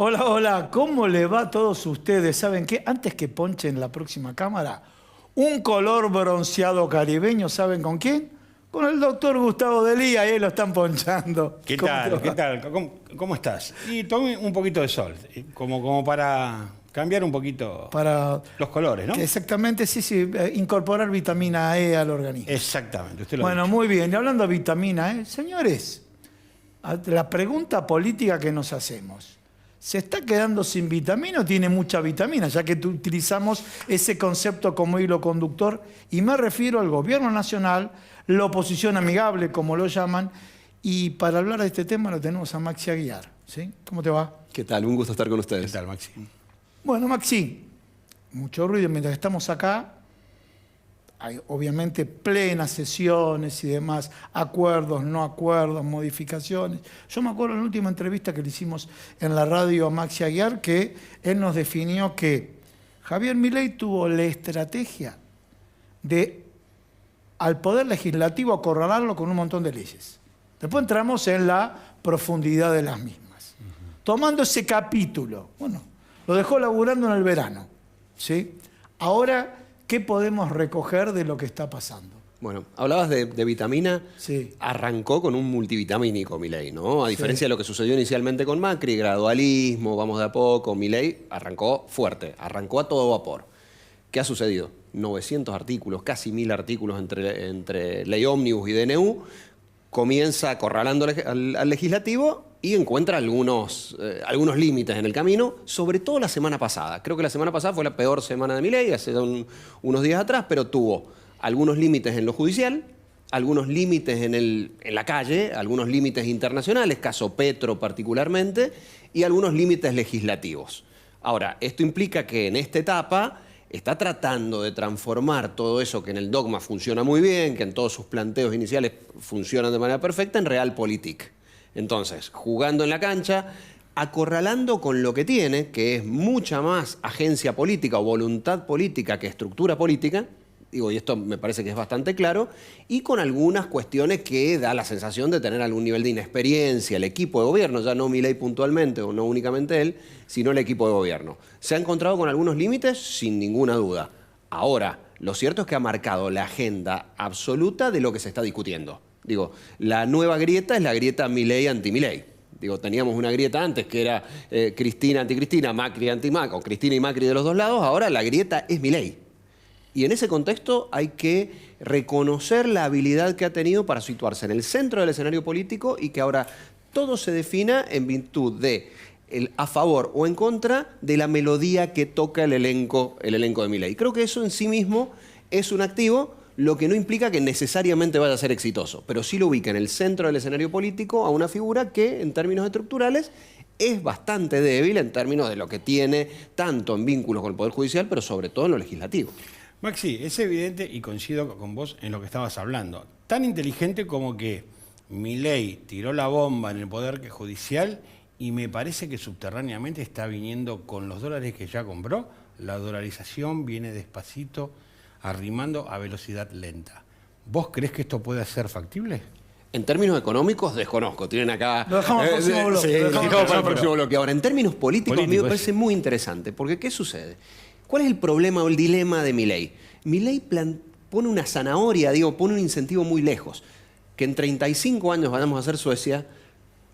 Hola, hola, ¿cómo le va a todos ustedes? ¿Saben qué? Antes que ponchen la próxima cámara, un color bronceado caribeño, ¿saben con quién? Con el doctor Gustavo Delía, ahí lo están ponchando. ¿Qué ¿Cómo te tal? va? ¿Qué tal? ¿Cómo estás? Y tome un poquito de sol, como para cambiar un poquito Para los colores, ¿no? exactamente, sí, incorporar vitamina E al organismo. Exactamente, usted lo ha Bueno, dicho. muy bien, y hablando de vitamina E, señores, la pregunta política que nos hacemos, ¿se está quedando sin vitamina o tiene mucha vitamina? Ya que utilizamos ese concepto como hilo conductor, y me refiero al gobierno nacional, la oposición amigable, como lo llaman, y para hablar de este tema lo tenemos a Maxi Aguiar, ¿sí? ¿Cómo te va? ¿Qué tal? Un gusto estar con ¿Qué ustedes. tal, Maxi? Bueno, Maxi, mucho ruido mientras estamos acá. Hay obviamente plenas sesiones y demás, acuerdos, no acuerdos, modificaciones. Yo me acuerdo en la última entrevista que le hicimos en la radio a Maxi Aguiar que él nos definió que Javier Milei tuvo la estrategia de al Poder Legislativo acorralarlo con un montón de leyes. Después entramos en la profundidad de las mismas. Tomando ese capítulo, bueno, lo dejó laburando en el verano, ¿sí? Ahora, ¿qué podemos recoger de lo que está pasando? Bueno, hablabas de vitamina. Sí. Arrancó con un multivitamínico Milei, ¿no? A diferencia de lo que sucedió inicialmente con Macri, gradualismo, vamos de a poco. Milei arrancó fuerte, arrancó a todo vapor. ¿Qué ha sucedido? 900 artículos, casi 1000 artículos entre ley ómnibus y DNU. Comienza acorralando al legislativo y encuentra algunos límites en el camino, sobre todo la semana pasada. Creo que la semana pasada fue la peor semana de Milei, hace unos días atrás, pero tuvo algunos límites en lo judicial, algunos límites en la calle, algunos límites internacionales, caso Petro particularmente, y algunos límites legislativos. Ahora, esto implica que en esta etapa está tratando de transformar todo eso que en el dogma funciona muy bien, que en todos sus planteos iniciales funcionan de manera perfecta, en realpolitik. Entonces, jugando en la cancha, acorralando con lo que tiene, que es mucha más agencia política o voluntad política que estructura política, digo, y esto me parece que es bastante claro, y con algunas cuestiones que da la sensación de tener algún nivel de inexperiencia el equipo de gobierno, ya no Milei puntualmente o no únicamente él, sino el equipo de gobierno. ¿Se ha encontrado con algunos límites? Sin ninguna duda. Ahora, lo cierto es que ha marcado la agenda absoluta de lo que se está discutiendo. Digo, la nueva grieta es la grieta Milei anti-Milei. Digo, teníamos una grieta antes que era Cristina anti-Cristina, Macri anti-Macri, o Cristina y Macri de los dos lados, ahora la grieta es Milei. Y en ese contexto hay que reconocer la habilidad que ha tenido para situarse en el centro del escenario político y que ahora todo se defina en virtud de el a favor o en contra de la melodía que toca el elenco de Milei. Creo que eso en sí mismo es un activo, lo que no implica que necesariamente vaya a ser exitoso, pero sí lo ubica en el centro del escenario político a una figura que en términos estructurales es bastante débil en términos de lo que tiene tanto en vínculos con el Poder Judicial, pero sobre todo en lo legislativo. Maxi, es evidente y coincido con vos en lo que estabas hablando. Tan inteligente como que Milei tiró la bomba en el Poder Judicial y me parece que subterráneamente está viniendo con los dólares que ya compró. La dolarización viene despacito, arrimando a velocidad lenta. ¿Vos crees que esto puede ser factible? En términos económicos, desconozco. Tienen acá... Lo dejamos al próximo bloque. Sí, Lo lo dejamos dejamos para el próximo bloque. Ahora, en términos políticos, a mí me Políticos, parece muy interesante. Porque, ¿qué sucede? ¿Cuál es el problema o el dilema de Milei? Milei pone una zanahoria, pone un incentivo muy lejos. Que en 35 años vayamos a hacer Suecia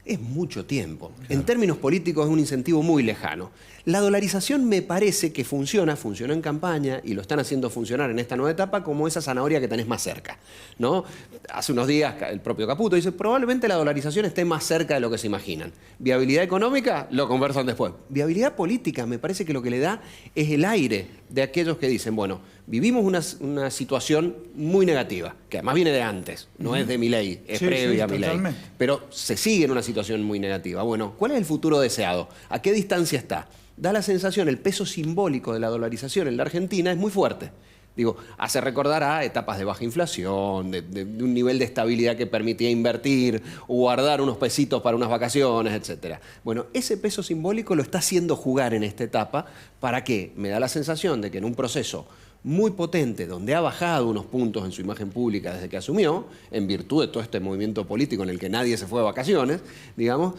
es mucho tiempo. Claro. En términos políticos es un incentivo muy lejano. La dolarización me parece que funcionó en campaña y lo están haciendo funcionar en esta nueva etapa como esa zanahoria que tenés más cerca, ¿no? Hace unos días el propio Caputo dice probablemente la dolarización esté más cerca de lo que se imaginan. Viabilidad económica, lo conversan después. Viabilidad política, me parece que lo que le da es el aire de aquellos que dicen, bueno, vivimos una situación muy negativa, que además viene de antes, no es de Milei, es previa a Milei, pero se sigue en una situación muy negativa. Bueno, ¿cuál es el futuro deseado? ¿A qué distancia está? Da la sensación, el peso simbólico de la dolarización en la Argentina es muy fuerte. Digo, hace recordar a etapas de baja inflación, de un nivel de estabilidad que permitía invertir o guardar unos pesitos para unas vacaciones, etc. Bueno, ese peso simbólico lo está haciendo jugar en esta etapa. ¿Para qué? Me da la sensación de que en un proceso muy potente, donde ha bajado unos puntos en su imagen pública desde que asumió, en virtud de todo este movimiento político en el que nadie se fue de vacaciones, digamos,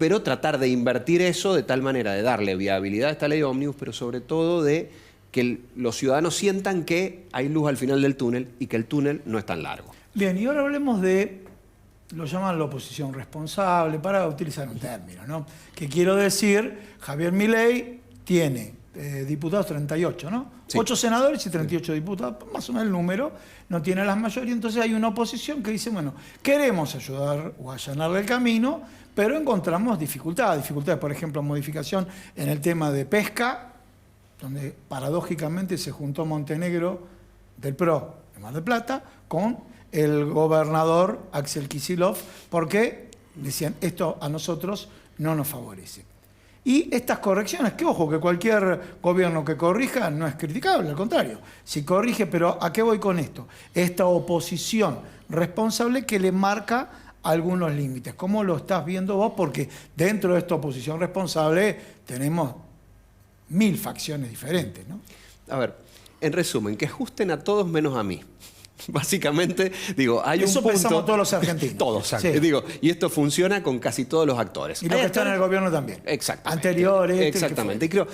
pero tratar de invertir eso de tal manera de darle viabilidad a esta ley ómnibus, pero sobre todo de que los ciudadanos sientan que hay luz al final del túnel y que el túnel no es tan largo. Bien, y ahora hablemos de, lo llaman la oposición responsable, para utilizar un término, ¿no? Que quiero decir, Javier Milei tiene diputados 38, ¿no? Sí. 8 senadores y 38 diputados, más o menos el número, no tiene las mayorías, entonces hay una oposición que dice, bueno, queremos ayudar o allanarle el camino, pero encontramos dificultades, por ejemplo, modificación en el tema de pesca, donde paradójicamente se juntó Montenegro del PRO de Mar del Plata con el gobernador Axel Kicillof, porque decían, esto a nosotros no nos favorece. Y estas correcciones, que ojo, que cualquier gobierno que corrija no es criticable, al contrario, si corrige, pero ¿a qué voy con esto? Esta oposición responsable que le marca algunos límites. ¿Cómo lo estás viendo vos? Porque dentro de esta oposición responsable tenemos 1000 facciones diferentes, ¿no? A ver, en resumen, que ajusten a todos menos a mí. Básicamente, digo, hay Eso un punto... pensamos todos los argentinos. Todos, Sí. Digo, y esto funciona con casi todos los actores. Y los que están en el gobierno también. Exactamente. Anteriores. Exactamente. Y creo,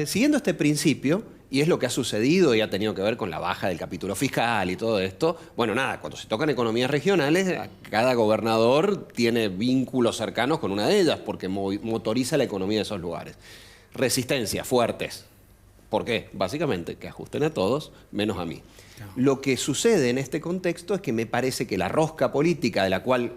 siguiendo este principio, y es lo que ha sucedido y ha tenido que ver con la baja del capítulo fiscal y todo esto, bueno, nada, cuando se tocan economías regionales, cada gobernador tiene vínculos cercanos con una de ellas, porque motoriza la economía de esos lugares. Resistencia, fuertes. ¿Por qué? Básicamente, que ajusten a todos, menos a mí. Lo que sucede en este contexto es que me parece que la rosca política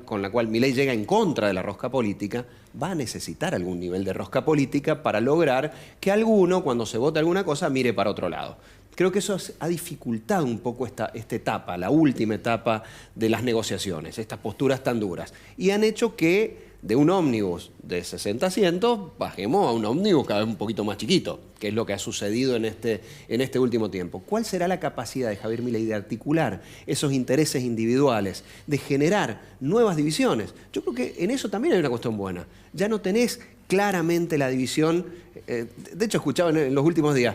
con la cual Milei llega en contra de la rosca política va a necesitar algún nivel de rosca política para lograr que alguno, cuando se vote alguna cosa, mire para otro lado. Creo que eso ha dificultado un poco esta etapa, la última etapa de las negociaciones, estas posturas tan duras. Y han hecho que de un ómnibus de 60 asientos bajemos a un ómnibus cada vez un poquito más chiquito, que es lo que ha sucedido en este último tiempo. ¿Cuál será la capacidad de Javier Milei de articular esos intereses individuales, de generar nuevas divisiones? Yo creo que en eso también hay una cuestión buena. Ya no tenés claramente la división. De hecho, escuchaba en los últimos días,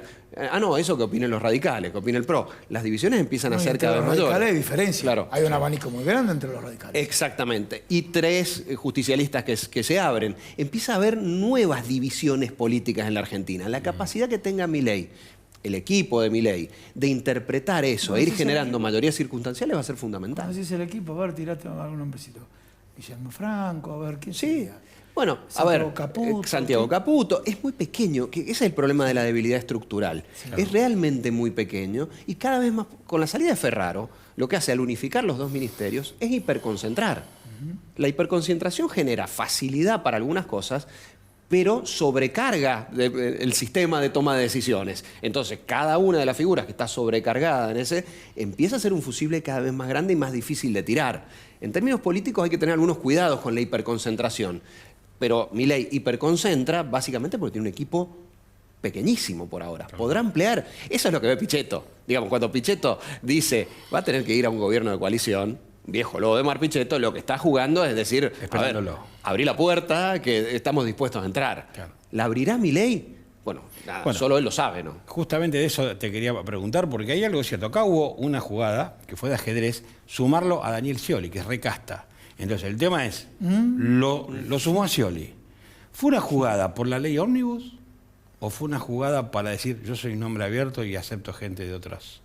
no, eso que opinen los radicales, que opine el PRO. Las divisiones empiezan a ser cada vez mayores. Los radicales hay diferencia. Claro. Hay un abanico muy grande entre los radicales. Exactamente. Y 3 justicialistas que se abren. Empieza a haber nuevas divisiones políticas en la Argentina. La capacidad que tenga Milei, el equipo de Milei, de interpretar eso e ir generando mayorías circunstanciales va a ser fundamental. Cuando decís el equipo, a ver, tirate algún nombrecito. Guillermo Franco, a ver, ¿quién Sí. sería? Bueno, Santiago Caputo, Santiago Caputo, es muy pequeño, que ese es el problema de la debilidad estructural. Sí. Es realmente muy pequeño y cada vez más, con la salida de Ferraro, lo que hace al unificar los 2 ministerios es hiperconcentrar. La hiperconcentración genera facilidad para algunas cosas, pero sobrecarga el sistema de toma de decisiones. Entonces, cada una de las figuras que está sobrecargada en ese, empieza a ser un fusible cada vez más grande y más difícil de tirar. En términos políticos hay que tener algunos cuidados con la hiperconcentración. Pero Milei hiperconcentra básicamente porque tiene un equipo pequeñísimo por ahora. Podrá ampliar. Eso es lo que ve Pichetto. Digamos, cuando Pichetto dice va a tener que ir a un gobierno de coalición, viejo lobo de Mar Pichetto, lo que está jugando es decir, a ver, abrí la puerta, que estamos dispuestos a entrar. Claro. ¿La abrirá Milei? Bueno, nada, solo él lo sabe, ¿no? Justamente de eso te quería preguntar, porque hay algo cierto. Acá hubo una jugada que fue de ajedrez, sumarlo a Daniel Scioli, que es recasta. Entonces, el tema es, lo sumó a Scioli. ¿Fue una jugada por la ley ómnibus o fue una jugada para decir, yo soy un hombre abierto y acepto gente de otras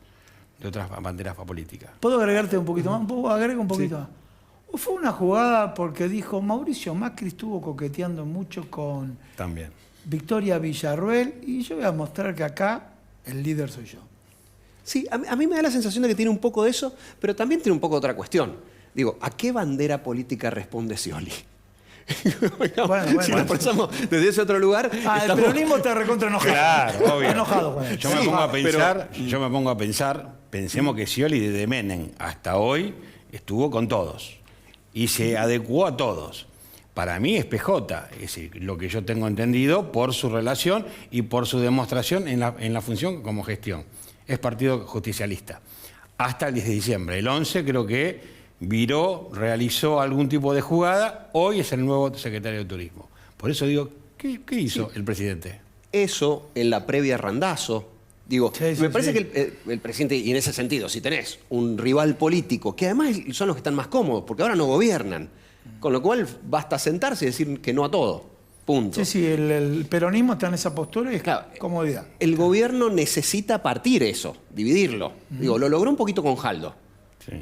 banderas políticas? ¿Puedo agregarte un poquito más? Agrego un poquito más. ¿O fue una jugada porque dijo Mauricio Macri estuvo coqueteando mucho con También. Victoria Villarruel y yo voy a mostrar que acá el líder soy yo? Sí, a mí me da la sensación de que tiene un poco de eso, pero también tiene un poco de otra cuestión. Digo, ¿a qué bandera política responde Scioli? Bueno, si nos pensamos desde ese otro lugar... El peronismo está recontra enojado. Claro, obvio. Enojado con él. Yo me pongo a pensar, pensemos que Scioli desde Menem hasta hoy estuvo con todos y se adecuó a todos. Para mí es PJ, es decir, lo que yo tengo entendido por su relación y por su demostración en la función como gestión. Es partido justicialista. Hasta el 10 de diciembre. El 11 creo que viró, realizó algún tipo de jugada, hoy es el nuevo secretario de Turismo. Por eso digo, ¿qué hizo el presidente? Eso en la previa Randazzo. Digo, me parece que el presidente, y en ese sentido, si tenés un rival político, que además son los que están más cómodos, porque ahora no gobiernan, Con lo cual basta sentarse y decir que no a todo. Punto. Sí, sí, el peronismo está en esa postura y es Claro, comodidad. el gobierno necesita partir eso, dividirlo. Digo, lo logró un poquito con Jaldo.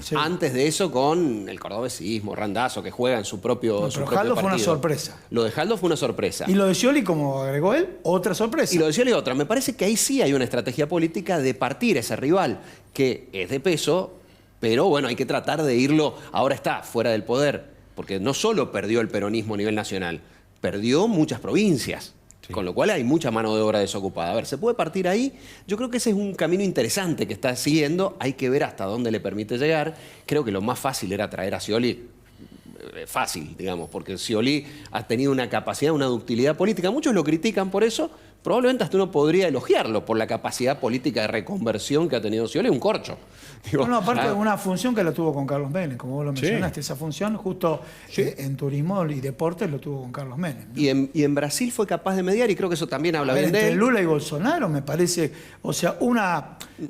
Sí. Antes de eso con el cordobesismo, Randazzo, que juega en su propio No, su pero propio Jaldo fue una partido. sorpresa. Lo de Jaldo fue una sorpresa. Y lo de Scioli, como agregó él, otra sorpresa. Y lo de Scioli otra. Me parece que ahí sí hay una estrategia política de partir ese rival, que es de peso, pero bueno, hay que tratar de irlo. Ahora está fuera del poder, porque no solo perdió el peronismo a nivel nacional, perdió muchas provincias. Sí. Con lo cual hay mucha mano de obra desocupada. A ver, ¿se puede partir ahí? Yo creo que ese es un camino interesante que está siguiendo. Hay que ver hasta dónde le permite llegar. Creo que lo más fácil era traer a Scioli. Fácil, digamos, porque Scioli ha tenido una capacidad, una ductilidad política. Muchos lo critican por eso. Probablemente hasta uno podría elogiarlo por la capacidad política de reconversión que ha tenido Scioli. Un corcho. Digo, bueno, aparte de una función que la tuvo con Carlos Menem, como vos lo mencionaste, esa función justo en turismo y deportes lo tuvo con Carlos Menem, ¿no? Y en Brasil fue capaz de mediar y creo que eso también habla bien de entre él. Lula y Bolsonaro me parece, o sea,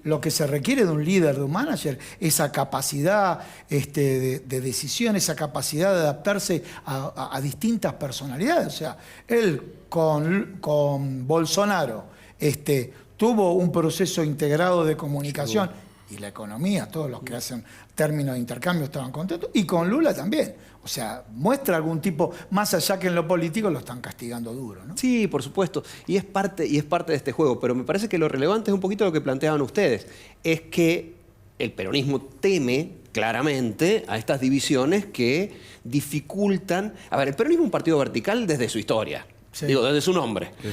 lo que se requiere de un líder, de un manager, esa capacidad de decisión, esa capacidad de adaptarse a distintas personalidades. O sea, él con Bolsonaro tuvo un proceso integrado de comunicación. Y la economía, todos los que hacen términos de intercambio estaban contentos, y con Lula también. O sea, muestra algún tipo, más allá que en lo político lo están castigando duro, ¿no? Sí, por supuesto, y es parte de este juego, pero me parece que lo relevante es un poquito lo que planteaban ustedes, es que el peronismo teme claramente a estas divisiones que dificultan. A ver, el peronismo es un partido vertical desde su historia. Sí. Digo, desde su nombre. Sí.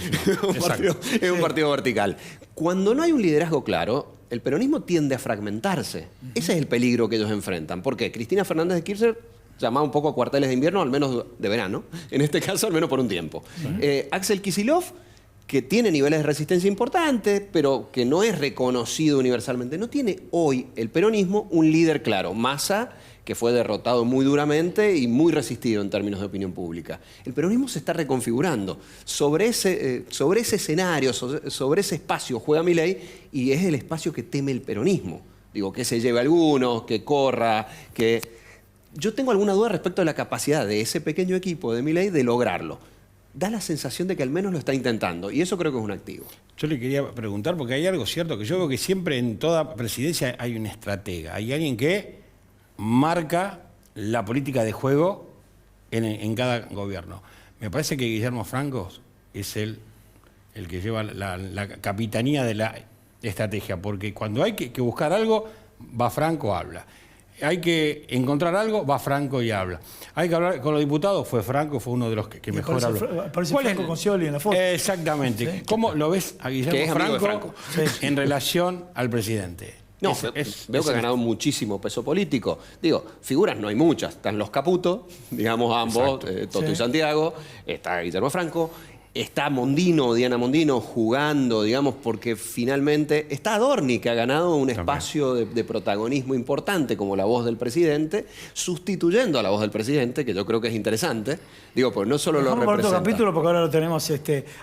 Es un partido vertical. Cuando no hay un liderazgo claro, el peronismo tiende a fragmentarse. Ese es el peligro que ellos enfrentan. ¿Por qué? Cristina Fernández de Kirchner llamaba un poco a cuarteles de invierno, al menos de verano. En este caso, al menos por un tiempo. Axel Kicillof, que tiene niveles de resistencia importantes, pero que no es reconocido universalmente. No tiene hoy el peronismo un líder claro. Massa, que fue derrotado muy duramente y muy resistido en términos de opinión pública. El peronismo se está reconfigurando. Sobre ese escenario, sobre ese espacio juega Milei, y es el espacio que teme el peronismo. Digo, que se lleve a algunos, que corra, que... Yo tengo alguna duda respecto a la capacidad de ese pequeño equipo de Milei de lograrlo. Da la sensación de que al menos lo está intentando, y eso creo que es un activo. Yo le quería preguntar, porque hay algo cierto, que yo veo que siempre en toda presidencia hay un estratega, hay alguien que marca la política de juego en cada gobierno. Me parece que Guillermo Franco es el que lleva la capitanía de la estrategia, porque cuando hay que buscar algo, va Franco, habla. Hay que encontrar algo, va Franco y habla. Hay que hablar con los diputados, fue uno de los que mejor habló. Aparece Franco con Scioli en la foto. Exactamente. Sí. ¿Cómo lo ves a Guillermo Franco en relación al presidente? No, veo que ha ganado muchísimo peso político. Digo, figuras no hay muchas. Están los Caputo, digamos ambos, Toto y Santiago. Está Guillermo Franco. Está Mondino, Diana Mondino, jugando, digamos, porque finalmente está Adorni, que ha ganado un espacio de protagonismo importante como la voz del presidente, sustituyendo a la voz del presidente, que yo creo que es interesante. Digo, pues no solo lo representa. Vamos por otro capítulo, porque ahora lo tenemos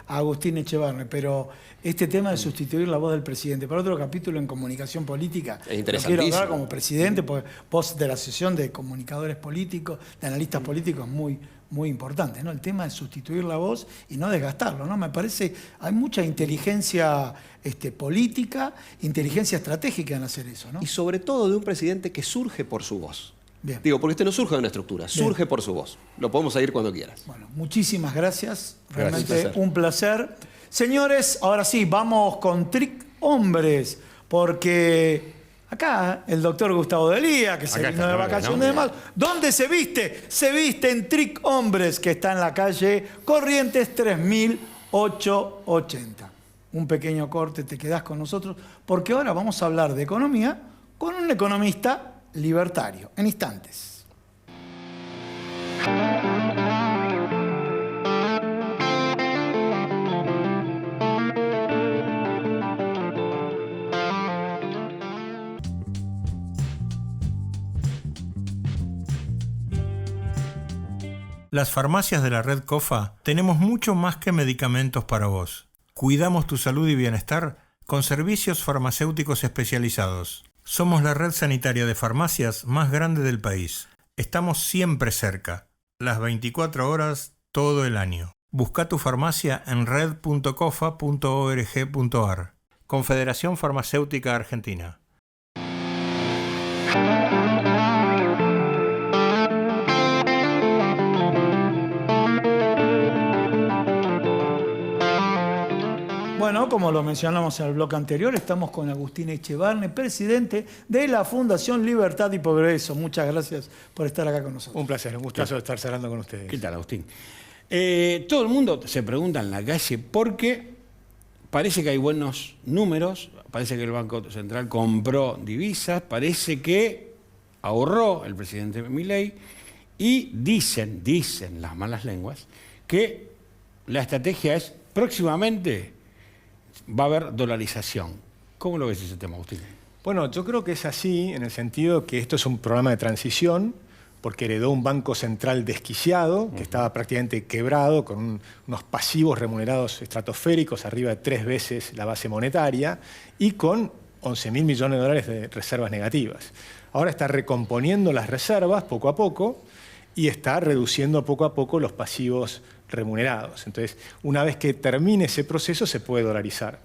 a Agustín Echevarne, pero este tema de sustituir la voz del presidente, para otro capítulo en comunicación política, es interesantísimo. Quiero hablar como presidente, porque vos de la Asociación de Comunicadores Políticos, de Analistas Políticos, muy importante, ¿no? El tema de sustituir la voz y no desgastarlo, ¿no? Me parece, hay mucha inteligencia política, inteligencia estratégica en hacer eso, ¿no? Y sobre todo de un presidente que surge por su voz. Bien. Digo, porque no surge de una estructura, surge por su voz. Lo podemos seguir cuando quieras. Bueno, muchísimas gracias. Realmente un placer. Señores, ahora sí, vamos con Trick Hombres, porque... Acá el doctor Gustavo Delía, que se vino de vacaciones, ¿no? ¿Dónde se viste? Se viste en Trick Hombres, que está en la calle Corrientes 3880. Un pequeño corte, te quedás con nosotros, porque ahora vamos a hablar de economía con un economista libertario, en instantes. Las farmacias de la red COFA tenemos mucho más que medicamentos para vos. Cuidamos tu salud y bienestar con servicios farmacéuticos especializados. Somos la red sanitaria de farmacias más grande del país. Estamos siempre cerca. las 24 horas, todo el año. Busca tu farmacia en red.cofa.org.ar. Confederación Farmacéutica Argentina. Bueno, como lo mencionamos en el bloque anterior, estamos con Agustín Echevarne, presidente de la Fundación Libertad y Progreso. Muchas gracias por estar acá con nosotros. Un placer, un gustazo estar charlando con ustedes. ¿Qué tal, Agustín? Todo el mundo se pregunta en la calle porque parece que hay buenos números, parece que el Banco Central compró divisas, parece que ahorró el presidente Milei y dicen las malas lenguas, que la estrategia es próximamente va a haber dolarización. ¿Cómo lo ves ese tema, Agustín? Bueno, yo creo que es así en el sentido que esto es un programa de transición porque heredó un banco central desquiciado que estaba prácticamente quebrado con unos pasivos remunerados estratosféricos arriba de 3 veces la base monetaria y con 11.000 millones de dólares de reservas negativas. Ahora está recomponiendo las reservas poco a poco y está reduciendo poco a poco los pasivos remunerados. Entonces, una vez que termine ese proceso, se puede dolarizar.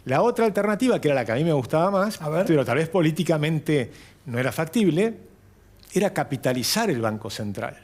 La otra alternativa, que era la que a mí me gustaba más, pero tal vez políticamente no era factible, era capitalizar el Banco Central.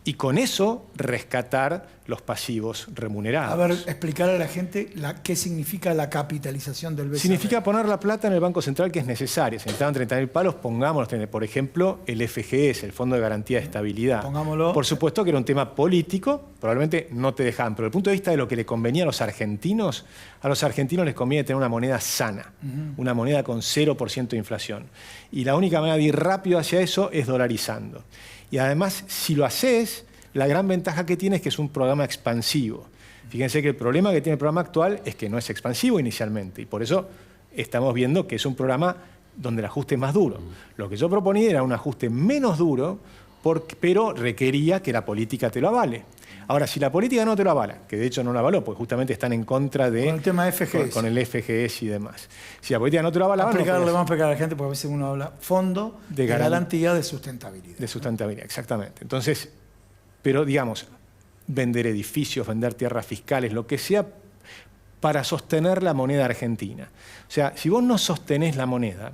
Y con eso rescatar los pasivos remunerados. A ver, explicar a la gente qué significa la capitalización del BCR. Significa poner la plata en el Banco Central que es necesaria. Si necesitaban 30.000 palos, pongámoslos. Por ejemplo, el FGS, el Fondo de Garantía de Estabilidad. Pongámoslo. Por supuesto que era un tema político, probablemente no te dejaban, pero desde el punto de vista de lo que le convenía a los argentinos les conviene tener una moneda sana, una moneda con 0% de inflación. Y la única manera de ir rápido hacia eso es dolarizando. Y además, si lo haces, la gran ventaja que tiene es que es un programa expansivo. Fíjense que el problema que tiene el programa actual es que no es expansivo inicialmente y por eso estamos viendo que es un programa donde el ajuste es más duro. Lo que yo proponía era un ajuste menos duro, pero requería que la política te lo avale. Ahora, si la política no te lo avala, que de hecho no lo avaló, porque justamente están en contra de... Con el tema de FGS. Con el FGS y demás. Si la política no te lo avala... Vamos a explicar a la gente, porque a veces uno habla Fondo de Garantía de Sustentabilidad. De sustentabilidad, exactamente. Entonces, pero digamos, vender edificios, vender tierras fiscales, lo que sea, para sostener la moneda argentina. O sea, si vos no sostenés la moneda,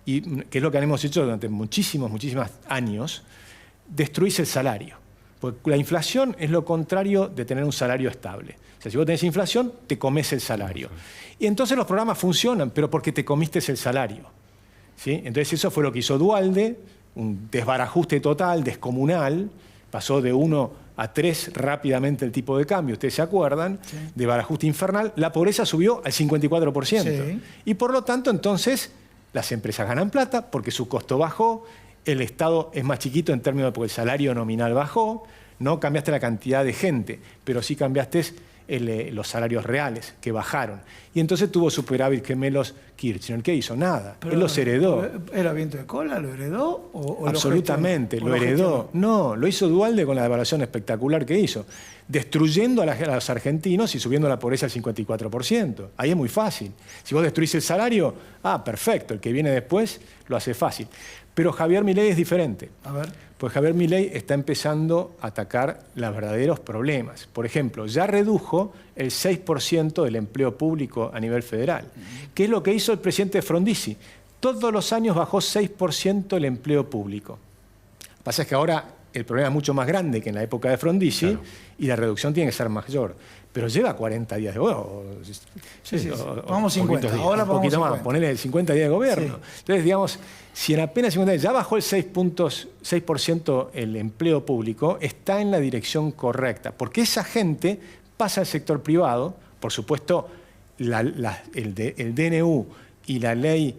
y que es lo que hemos hecho durante muchísimos años, destruís el salario. Porque la inflación es lo contrario de tener un salario estable. O sea, si vos tenés inflación, te comes el salario. Y entonces los programas funcionan, pero porque te comiste el salario. ¿Sí? Entonces eso fue lo que hizo Duhalde, un desbarajuste total, descomunal, pasó de 1 a 3 rápidamente el tipo de cambio, ustedes se acuerdan, sí. De barajuste infernal, la pobreza subió al 54%. Sí. Y por lo tanto, entonces, las empresas ganan plata porque su costo bajó, el Estado es más chiquito en términos de porque el salario nominal bajó, no cambiaste la cantidad de gente, pero sí cambiaste los salarios reales, que bajaron. Y entonces tuvo superávit gemelos Kirchner. ¿Qué hizo? Nada. Él los heredó. ¿Era viento de cola? ¿Lo heredó? ¿O absolutamente, lo heredó. No, lo hizo Duhalde con la devaluación espectacular que hizo, destruyendo a los argentinos y subiendo la pobreza al 54%. Ahí es muy fácil. Si vos destruís el salario, perfecto, el que viene después lo hace fácil. Pero Javier Milei es diferente. A ver. Pues Javier Milei está empezando a atacar los verdaderos problemas. Por ejemplo, ya redujo el 6% del empleo público a nivel federal. ¿Qué es lo que hizo el presidente Frondizi? Todos los años bajó 6% el empleo público. Lo que pasa es que ahora el problema es mucho más grande que en la época de Frondizi, claro, y la reducción tiene que ser mayor. Pero lleva 40 días de gobierno. Sí. Vamos 50. Ahora un poquito más, ponele 50 días de gobierno. Sí. Entonces, digamos, si en apenas 50 días ya bajó el 6% el empleo público, está en la dirección correcta. Porque esa gente pasa al sector privado. Por supuesto, el DNU y la ley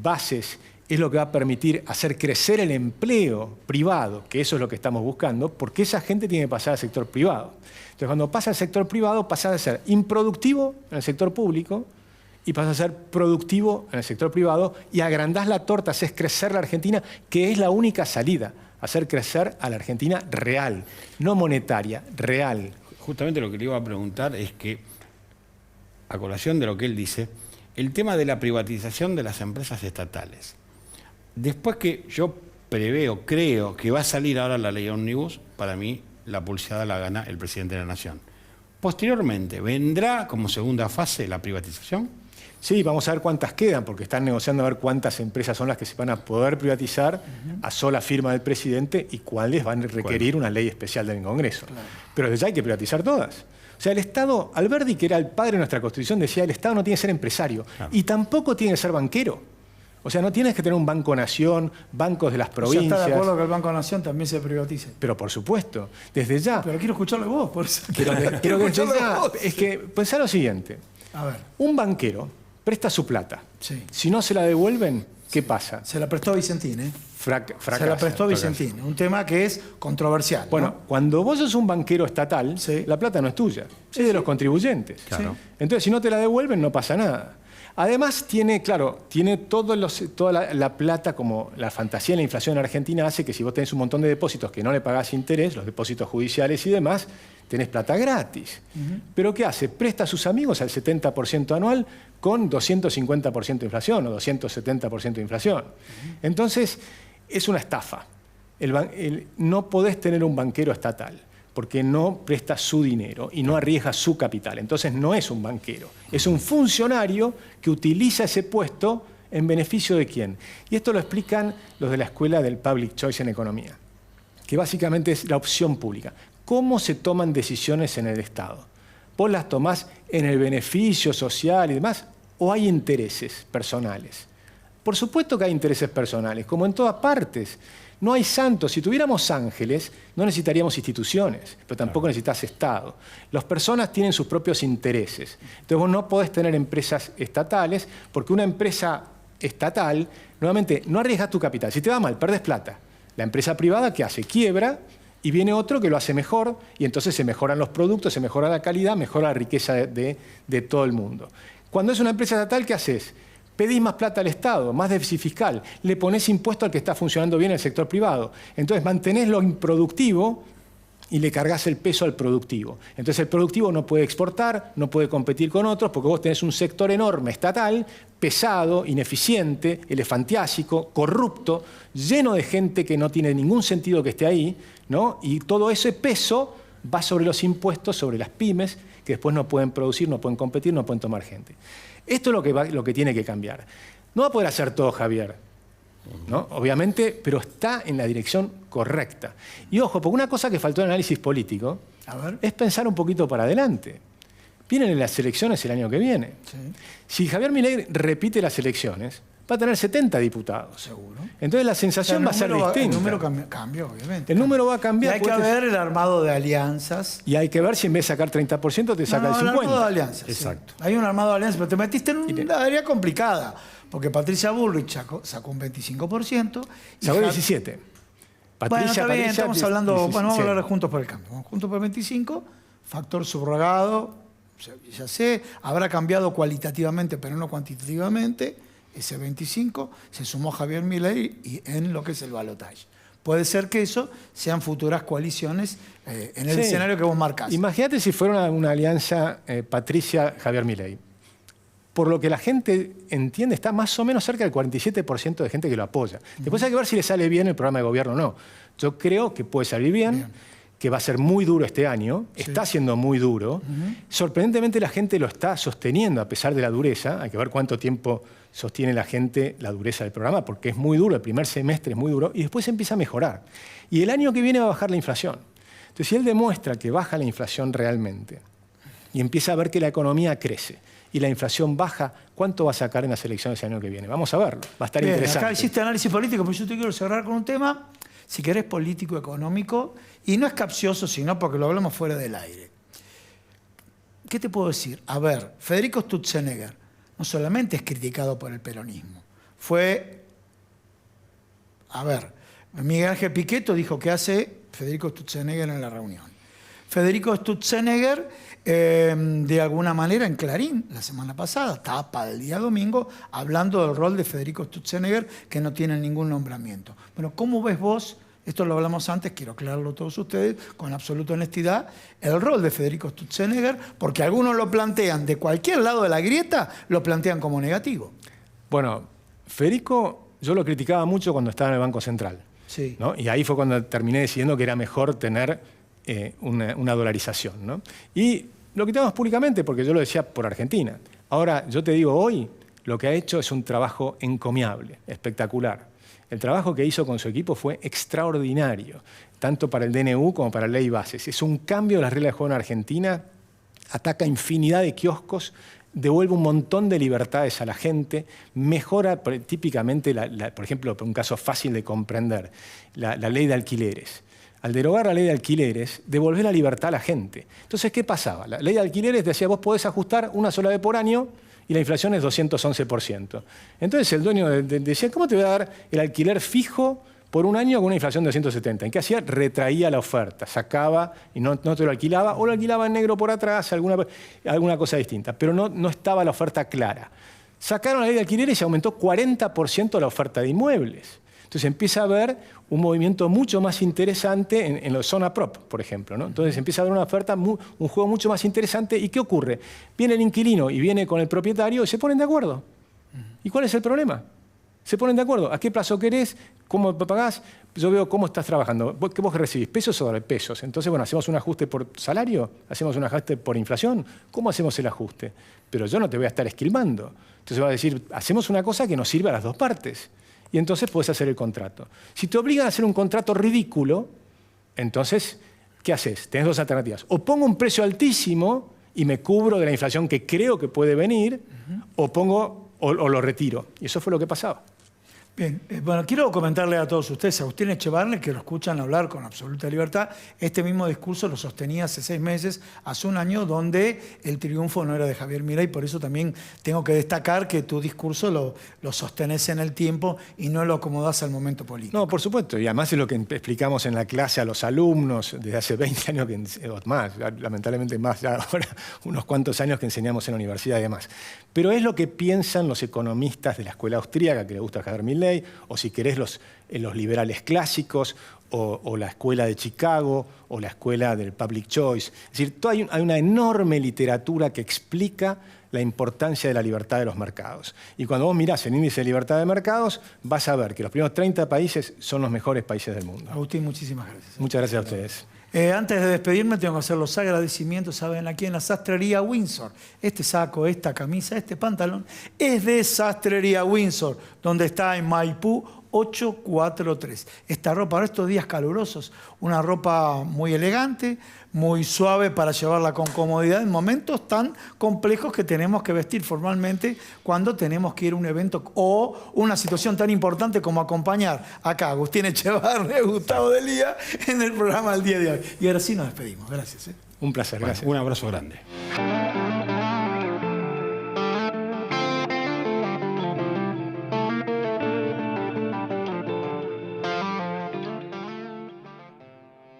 bases es lo que va a permitir hacer crecer el empleo privado, que eso es lo que estamos buscando, porque esa gente tiene que pasar al sector privado. Entonces, cuando pasa al sector privado, pasa a ser improductivo en el sector público y pasa a ser productivo en el sector privado y agrandás la torta, haces crecer la Argentina, que es la única salida, hacer crecer a la Argentina real, no monetaria, real. Justamente lo que le iba a preguntar es que, a colación de lo que él dice, el tema de la privatización de las empresas estatales. Después que yo creo que va a salir ahora la ley Omnibus. Para mí, la pulseada la gana el presidente de la Nación. Posteriormente, ¿vendrá como segunda fase la privatización? Sí, vamos a ver cuántas quedan, porque están negociando a ver cuántas empresas son las que se van a poder privatizar a sola firma del presidente y cuáles van a requerir una ley especial del Congreso. Claro. Pero desde ya hay que privatizar todas. O sea, el Estado, Alberdi, que era el padre de nuestra Constitución, decía el Estado no tiene que ser empresario y tampoco tiene que ser banquero. O sea, no tienes que tener un Banco Nación, bancos de las provincias. ¿Está de acuerdo que el Banco Nación también se privatice? Pero por supuesto, desde ya. Pero quiero escucharlo vos, por eso. Quiero que desde ya. Es que pensá lo siguiente. A ver. Un banquero presta su plata. Sí. Si no se la devuelven, ¿qué pasa? Se la prestó Vicentín, ¿eh? Fracasa. Se la prestó Vicentín. Un tema que es controversial. Bueno, ¿no? cuando vos sos un banquero estatal, sí, la plata no es tuya, es de los contribuyentes. Claro. Entonces, si no te la devuelven, no pasa nada. Además, tiene toda la plata, como la fantasía de la inflación en Argentina hace que si vos tenés un montón de depósitos que no le pagás interés, los depósitos judiciales y demás, tenés plata gratis. Pero ¿qué hace? Presta a sus amigos al 70% anual con 250% de inflación o 270% de inflación. Entonces, es una estafa. No podés tener un banquero estatal, porque no presta su dinero y no arriesga su capital. Entonces no es un banquero, es un funcionario que utiliza ese puesto en beneficio de quién. Y esto lo explican los de la Escuela del Public Choice en Economía, que básicamente es la opción pública. ¿Cómo se toman decisiones en el Estado? ¿Vos las tomás en el beneficio social y demás o hay intereses personales? Por supuesto que hay intereses personales, como en todas partes. No hay santos. Si tuviéramos ángeles, no necesitaríamos instituciones, pero tampoco necesitas Estado. Las personas tienen sus propios intereses. Entonces vos no podés tener empresas estatales, porque una empresa estatal, nuevamente, no arriesgas tu capital. Si te va mal, perdés plata. La empresa privada, ¿qué hace? Quiebra y viene otro que lo hace mejor y entonces se mejoran los productos, se mejora la calidad, mejora la riqueza de todo el mundo. Cuando es una empresa estatal, ¿qué haces? Pedís más plata al Estado, más déficit fiscal, le ponés impuesto al que está funcionando bien el sector privado. Entonces mantenés lo improductivo y le cargas el peso al productivo. Entonces el productivo no puede exportar, no puede competir con otros, porque vos tenés un sector enorme estatal, pesado, ineficiente, elefantiásico, corrupto, lleno de gente que no tiene ningún sentido que esté ahí, ¿no? Y todo ese peso va sobre los impuestos, sobre las pymes, que después no pueden producir, no pueden competir, no pueden tomar gente. Esto es lo que tiene que cambiar. No va a poder hacer todo Javier, ¿no? Obviamente, pero está en la dirección correcta. Y ojo, porque una cosa que faltó en el análisis político es pensar un poquito para adelante. Vienen las elecciones el año que viene. Sí. Si Javier Milei repite las elecciones, va a tener 70 diputados. Seguro. Entonces la sensación va a ser distinta. El número cambia, obviamente. El número va a cambiar. Y hay que ver el armado de alianzas. Y hay que ver si en vez de sacar 30% te saca el 50%. El armado de alianzas. Exacto. Sí. Hay un armado de alianzas, pero te metiste en una área complicada. Porque Patricia Bullrich sacó un 25%. Sacó 17%. Bueno, está bien, estamos hablando. 17. Bueno, vamos a hablar de Juntos por el Cambio. Juntos por el 25, factor subrogado, ya sé, habrá cambiado cualitativamente, pero no cuantitativamente. Ese 25 se sumó Javier Milei y en lo que es el balotaje. Puede ser que eso sean futuras coaliciones en el escenario que vos marcás. Imagínate si fuera una alianza Patricia-Javier Milei. Por lo que la gente entiende, está más o menos cerca del 47% de gente que lo apoya. Después hay que ver si le sale bien el programa de gobierno o no. Yo creo que puede salir bien, que va a ser muy duro este año, está siendo muy duro. Sorprendentemente la gente lo está sosteniendo a pesar de la dureza. Hay que ver cuánto tiempo sostiene la gente la dureza del programa, porque es muy duro, el primer semestre es muy duro, y después empieza a mejorar. Y el año que viene va a bajar la inflación. Entonces, si él demuestra que baja la inflación realmente y empieza a ver que la economía crece y la inflación baja, ¿cuánto va a sacar en las elecciones el año que viene? Vamos a verlo, va a estar interesante. Acá hiciste análisis político, pero yo te quiero cerrar con un tema, si querés, político-económico, y no es capcioso, sino porque lo hablamos fuera del aire. ¿Qué te puedo decir? A ver, Federico Sturzenegger no solamente es criticado por el peronismo, Miguel Ángel Pichetto dijo que hace Federico Sturzenegger en la reunión. Federico Sturzenegger, de alguna manera, en Clarín, la semana pasada, tapa del día domingo, hablando del rol de Federico Sturzenegger, que no tiene ningún nombramiento. Bueno, ¿cómo ves vos? Esto lo hablamos antes, quiero aclararlo a todos ustedes con absoluta honestidad, el rol de Federico Sturzenegger, porque algunos lo plantean de cualquier lado de la grieta, lo plantean como negativo. Bueno, Federico yo lo criticaba mucho cuando estaba en el Banco Central. Sí. ¿no? Y ahí fue cuando terminé decidiendo que era mejor tener una dolarización, ¿no? Y lo quitamos públicamente porque yo lo decía por Argentina. Ahora, yo te digo hoy, lo que ha hecho es un trabajo encomiable, espectacular. El trabajo que hizo con su equipo fue extraordinario, tanto para el DNU como para la ley bases. Es un cambio de las reglas de juego en Argentina, ataca infinidad de kioscos, devuelve un montón de libertades a la gente, mejora típicamente, por ejemplo, un caso fácil de comprender, la ley de alquileres. Al derogar la ley de alquileres, devolver la libertad a la gente. Entonces, ¿qué pasaba? La ley de alquileres decía, vos podés ajustar una sola vez por año y la inflación es 211%. Entonces el dueño decía, ¿cómo te voy a dar el alquiler fijo por un año con una inflación de 270? ¿En qué hacía? Retraía la oferta, sacaba y no te lo alquilaba, o lo alquilaba en negro por atrás, alguna cosa distinta. Pero no estaba la oferta clara. Sacaron la ley de alquileres y aumentó 40% la oferta de inmuebles. Entonces empieza a haber un movimiento mucho más interesante en la zona prop, por ejemplo, ¿no? Entonces empieza a haber una oferta, un juego mucho más interesante. ¿Y qué ocurre? Viene el inquilino y viene con el propietario y se ponen de acuerdo. ¿Y cuál es el problema? Se ponen de acuerdo. ¿A qué plazo querés? ¿Cómo pagás? Yo veo cómo estás trabajando. ¿Qué vos recibís? ¿Pesos o pesos? Entonces, bueno, ¿hacemos un ajuste por salario? ¿Hacemos un ajuste por inflación? ¿Cómo hacemos el ajuste? Pero yo no te voy a estar esquilmando. Entonces va a decir, hacemos una cosa que nos sirva a las dos partes. Y entonces puedes hacer el contrato. Si te obligan a hacer un contrato ridículo, entonces, ¿qué haces? Tenés dos alternativas. O pongo un precio altísimo y me cubro de la inflación que creo que puede venir, o lo retiro. Y eso fue lo que pasaba. Bien, bueno, quiero comentarle a todos ustedes, a Agustín Echevarne, que lo escuchan hablar con absoluta libertad. Este mismo discurso lo sostenía hace 6 meses, hace un año, donde el triunfo no era de Javier Milei. Por eso también tengo que destacar que tu discurso lo sostenés en el tiempo y no lo acomodás al momento político. No, por supuesto. Y además es lo que explicamos en la clase a los alumnos desde hace 20 años, o más, lamentablemente más ya ahora, unos cuantos años que enseñamos en la universidad y demás. Pero es lo que piensan los economistas de la escuela austríaca, que le gusta a Javier Milei, o si querés los liberales clásicos, o la escuela de Chicago, o la escuela del public choice. Es decir, hay una enorme literatura que explica la importancia de la libertad de los mercados. Y cuando vos mirás el índice de libertad de mercados, vas a ver que los primeros 30 países son los mejores países del mundo. Agustín, muchísimas gracias. Muchas gracias a ustedes. Antes de despedirme tengo que hacer los agradecimientos, saben, aquí en la Sastrería Windsor. Este saco, esta camisa, este pantalón es de Sastrería Windsor, donde está en Maipú 843. Esta ropa para estos días calurosos, una ropa muy elegante, muy suave para llevarla con comodidad en momentos tan complejos que tenemos que vestir formalmente cuando tenemos que ir a un evento o una situación tan importante como acompañar acá a Agustín Echevarne, Gustavo Delía, en el programa del día de hoy. Y ahora sí nos despedimos. Gracias. Un placer, gracias. Un abrazo grande.